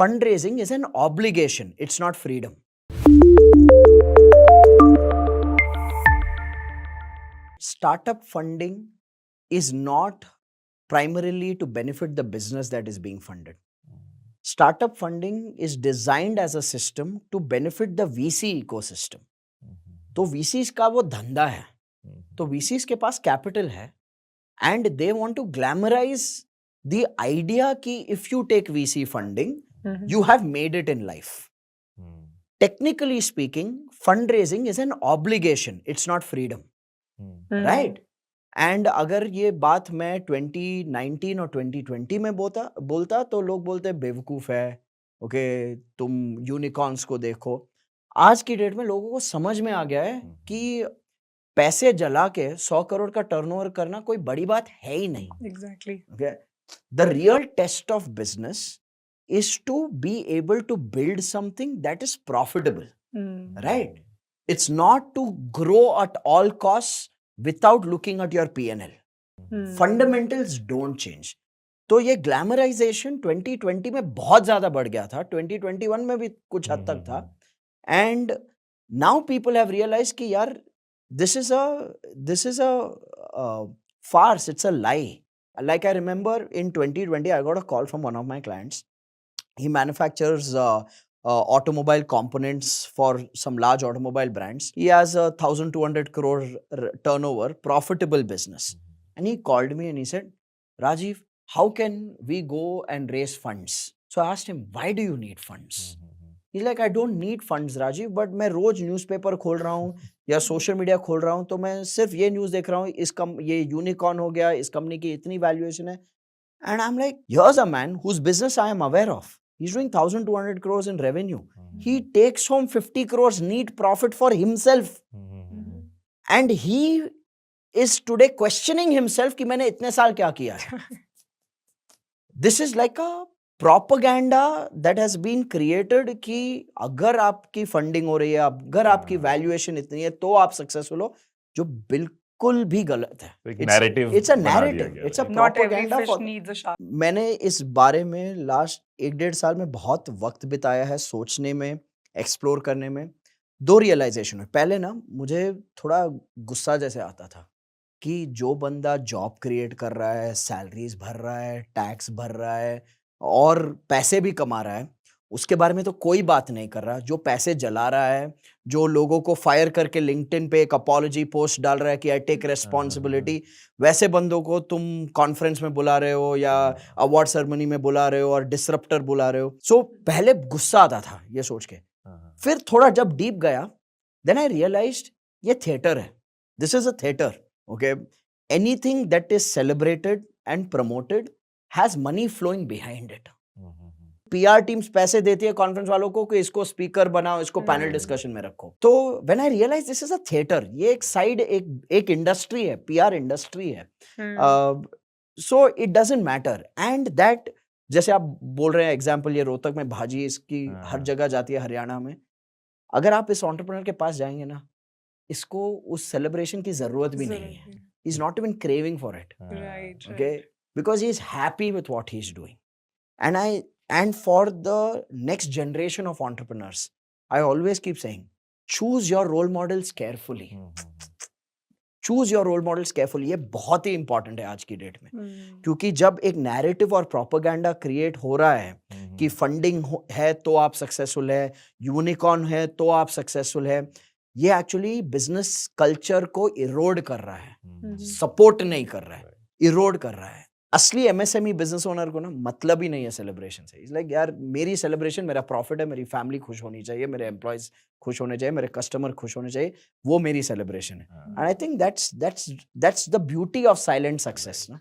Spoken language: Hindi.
fundraising is an obligation, it's not freedom. Startup funding is not primarily to benefit the business that is being funded. Startup funding is designed as a system to benefit the VC ecosystem. तो VCs का वो धंधा है, तो VCs के पास कैपिटल है and they want to glamorize the idea कि if you take VC funding, you have made it in life. Technically speaking, fundraising is an obligation, it's not freedom. Right? And अगर ये बात मैं 2019 और 2020 में बोलता तो लोग बोलते बेवकूफ है, ओके तुम यूनिकॉर्न्स को देखो. आज की डेट में लोगों को समझ में आ गया है कि पैसे जला के 100 करोड़ का टर्नओवर करना कोई बड़ी बात है ही नहीं. Exactly. Okay? The real test of business is to be able to build something that is profitable. Right? It's not to grow at all costs without looking at your P&L. Fundamentals don't change. तो ये ग्लैमराइजेशन 2020 में बहुत ज्यादा बढ़ गया था, 2021 में भी कुछ हद तक था, and now people have realize कि यार this is a farce, it's a lie. Like I remember in 2020 I got a call from one of my clients. He manufactures automobile components for some large automobile brands. He has a 1,200 crore turnover, profitable business. And he called me and he said, Rajiv, how can we go and raise funds? So I asked him, why do you need funds? He's like, I don't need funds, Rajiv, but मैं रोज न्यूज़पेपर खोल रहा हूँ या सोशल मीडिया खोल रहा हूँ तो मैं सिर्फ ये न्यूज़ देख रहा हूँ, ये यूनिकॉर्न हो गया, इस कंपनी की इतनी वैल्यूएशन है. And I'm like, here's a man whose business I am aware of. He's doing 1,200 crores in revenue. He takes home 50 crores neat profit for himself. And he is today questioning himself कि मैंने इतने साल क्या किया है. This is like a propaganda that has been created कि अगर आपकी फंडिंग हो रही है, अगर आपकी वैल्यूएशन इतनी है तो आप सक्सेसफुल हो, जो बिल्कुल भी गलत है. It's a narrative. It's a propaganda. Not every fish needs a shark. मैंने इस बारे में लास्ट 1-1.5 साल में बहुत वक्त बिताया है सोचने में, एक्सप्लोर करने में. 2 रियलाइजेशन हुए. पहले ना मुझे थोड़ा गुस्सा जैसे आता था कि जो बंदा जॉब क्रिएट कर रहा है, सैलरीज भर रहा है, टैक्स भर रहा है और पैसे भी कमा रहा है, उसके बारे में तो कोई बात नहीं कर रहा. जो पैसे जला रहा है, जो लोगों को फायर करके लिंक्डइन पे एक अपॉलॉजी पोस्ट डाल रहा है कि आई टेक रेस्पॉन्सिबिलिटी, वैसे बंदों को तुम कॉन्फ्रेंस में बुला रहे हो या अवार्ड सेरेमनी में बुला रहे हो और डिसरप्टर बुला रहे हो. सो पहले गुस्सा आता था ये सोच के. फिर थोड़ा जब डीप गया, देन आई रियलाइज्ड ये थिएटर है. This is a theatre. Okay, anything that is celebrated and promoted has money flowing behind it. PR teams पैसे देती है कॉन्फ्रेंस वालों को कि इसको स्पीकर बनाओ, इसको पैनल डिस्कशन में रखो. तो when I realized this is a theater, ये एक साइड एक इंडस्ट्री है, PR इंडस्ट्री है. So it doesn't matter. And that, जैसे आप बोल रहे हैं एग्जाम्पल, ये रोहतक में भाजी इसकी हर जगह जाती है हरियाणा में. अगर आप इस एंटरप्रेन्योर के पास जाएंगे ना, इसको उस सेलिब्रेशन की जरूरत भी नहीं है. He's not even craving for it. Right. Okay, because he is happy with what he's doing. And for the next generation of entrepreneurs, I always keep saying, choose your role models carefully. Choose your role models carefully. ये बहुत ही important है आज की डेट में, क्योंकि जब एक नैरेटिव और प्रोपेगेंडा क्रिएट हो रहा है कि फंडिंग है तो आप सक्सेसफुल है, यूनिकॉर्न है तो आप सक्सेसफुल है, ये एक्चुअली बिजनेस कल्चर को इरोड कर रहा है, सपोर्ट नहीं कर रहा है, इरोड कर रहा है. असली एमएसएमई बिजनेस ओनर को ना मतलब ही नहीं है सेलिब्रेशन से. इट्स लाइक यार मेरी सेलिब्रेशन मेरा प्रॉफिट है, मेरी फैमिली खुश होनी चाहिए, मेरे एम्प्लॉयज खुश होने चाहिए, मेरे कस्टमर खुश होने चाहिए, वो मेरी सेलिब्रेशन है. And I think that's the beauty of silent success ना.